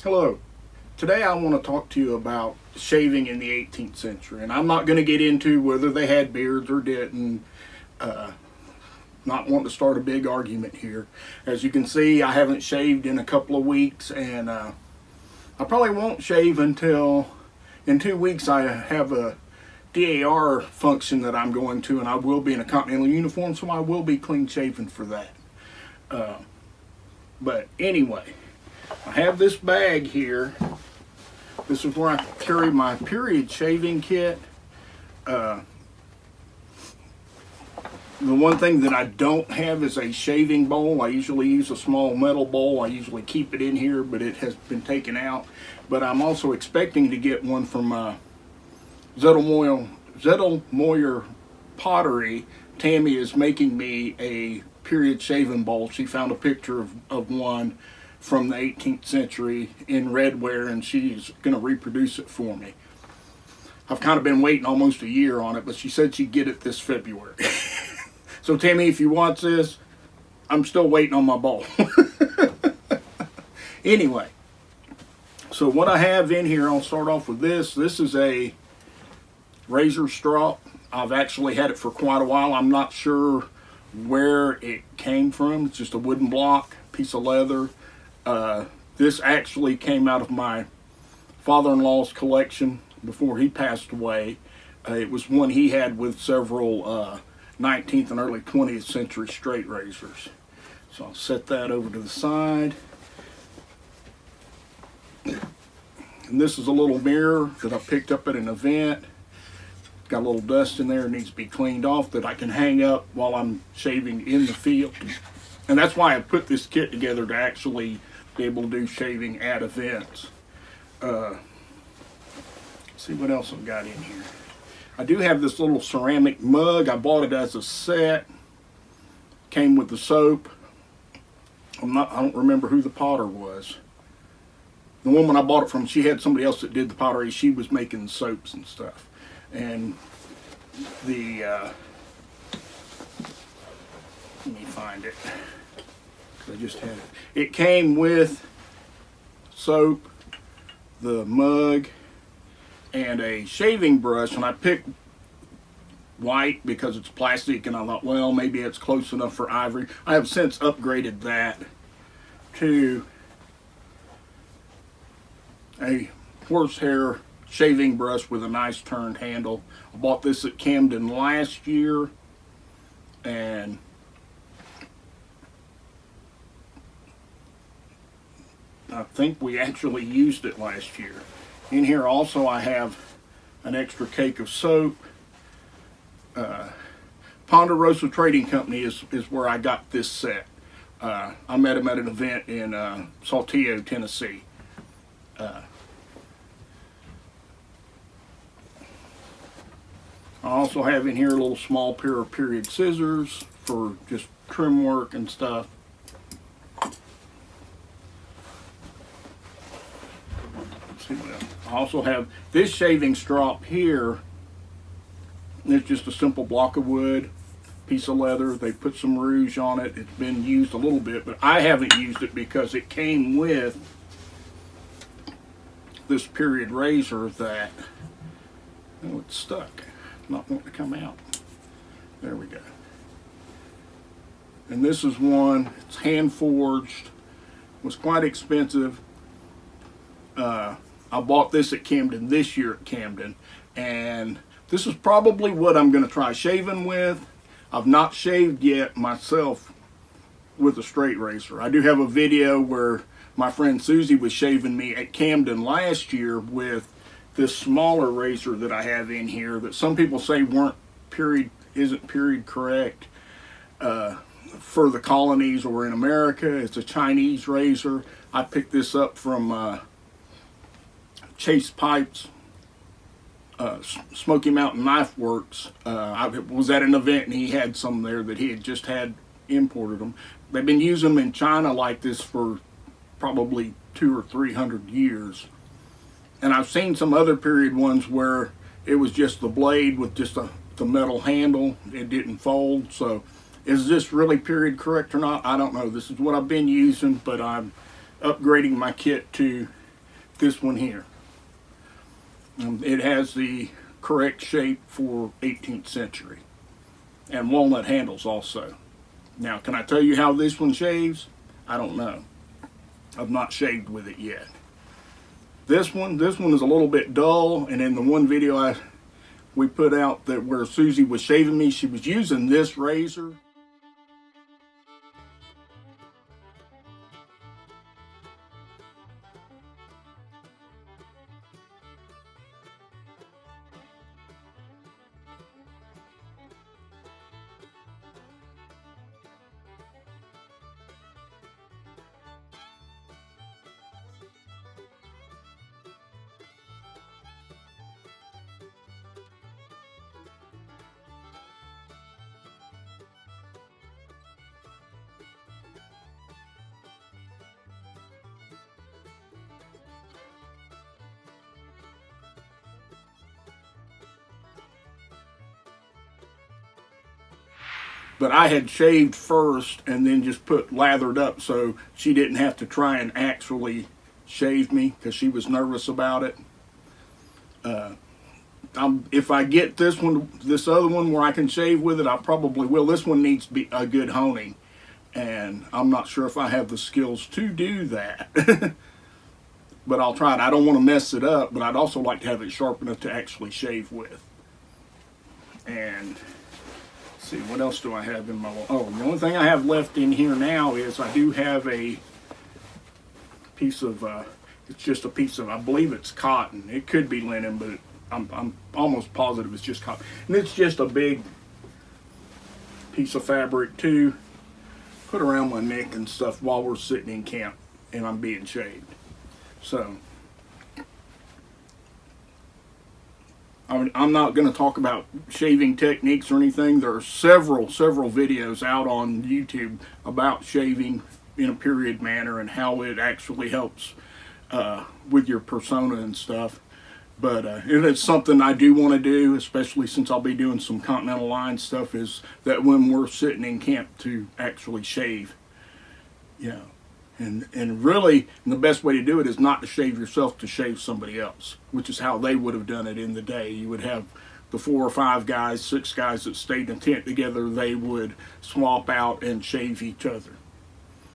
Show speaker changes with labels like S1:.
S1: Hello. Today I want to talk to you about shaving in the 18th century. And I'm not going to get into whether they had beards or didn't. Not wanting to start a big argument here. As you can see, I haven't shaved in a couple of weeks, and I probably won't shave until in 2 weeks I have a DAR function that I'm going to, and I will be in a Continental uniform, so I will be clean shaven for that. But anyway, I have this bag here. This is where I carry my period shaving kit. The one thing that I don't have is a shaving bowl. I usually use a small metal bowl. I usually keep it in here, but it has been taken out. But I'm also expecting to get one from Zettelmoyer Pottery. Tammy is making me a period shaving bowl. She found a picture of one from the 18th century in redware, and she's going to reproduce it for me. I've kind of been waiting almost a year on it, but she said she'd get it this February. So Tammy, if you want this, I'm still waiting on my bowl. Anyway, so what I have in here, I'll start off with this. This is a razor strop. I've actually had it for quite a while. I'm not sure where it came from. It's just a wooden block, piece of leather. This actually came out of my father-in-law's collection before he passed away. It was one he had with several 19th and early 20th century straight razors. So I'll set that over to the side. And this is a little mirror that I picked up at an event. Got a little dust in there, it needs to be cleaned off, that I can hang up while I'm shaving in the field. And that's why I put this kit together, to actually be able to do shaving at events. See what else I've got in here. I do have this little ceramic mug. I bought it as a set. Came with the soap. I don't remember who the potter was. The woman I bought it from, she had somebody else that did the pottery. She was making soaps and stuff. And the let me find it. I just had it. It came with soap, the mug, and a shaving brush, and I picked white because it's plastic, and I thought, well, maybe it's close enough for ivory. I have since upgraded that to a horsehair shaving brush with a nice turned handle. I bought this at Camden last year, and I think we actually used it last year. In here also I have an extra cake of soap. Ponderosa Trading Company is where I got this set. I met him at an event in Saltillo, Tennessee. I also have in here a little small pair of period scissors for just trim work and stuff. I also have this shaving strop here. It's just a simple block of wood, piece of leather. They put some rouge on it. It's been used a little bit, but I haven't used it because it came with this period razor that, oh, it's stuck. Not wanting to come out. There we go. And this is one, it's hand forged, was quite expensive. I bought this at Camden this year at Camden, and this is probably what I'm going to try shaving with. I've not shaved yet myself with a straight razor. I do have a video where my friend Susie was shaving me at Camden last year with this smaller razor that I have in here that some people say isn't period correct for the colonies or in America. It's a Chinese razor. I picked this up from Chase Pipes, Smoky Mountain Knife Works. I was at an event and he had some there that he had just had imported them. They've been using them in China like this for probably 200 or 300 years. And I've seen some other period ones where it was just the blade with just the metal handle. It didn't fold. So is this really period correct or not? I don't know. This is what I've been using, but I'm upgrading my kit to this one here. It has the correct shape for 18th century, and walnut handles also. Now, can I tell you how this one shaves? I don't know. I've not shaved with it yet. This one is a little bit dull, and in the one video we put out that where Susie was shaving me, she was using this razor. But I had shaved first and then just put lathered up so she didn't have to try and actually shave me because she was nervous about it. If I get this other one where I can shave with it, I probably will. This one needs to be a good honing, and I'm not sure if I have the skills to do that. But I'll try it. I don't want to mess it up, but I'd also like to have it sharp enough to actually shave with. And see, what else do I have in my... Oh, the only thing I have left in here now is I do have a piece of... it's just a piece of... I believe it's cotton. It could be linen, but I'm almost positive it's just cotton. And it's just a big piece of fabric to put around my neck and stuff while we're sitting in camp and I'm being shaved. So... I'm not going to talk about shaving techniques or anything. There are several videos out on YouTube about shaving in a period manner and how it actually helps with your persona and stuff. But it's something I do want to do, especially since I'll be doing some Continental Line stuff, is that when we're sitting in camp to actually shave. Yeah. And really, the best way to do it is not to shave yourself, to shave somebody else, which is how they would have done it in the day. You would have the 4 or 5 guys, 6 guys that stayed in a tent together. They would swap out and shave each other.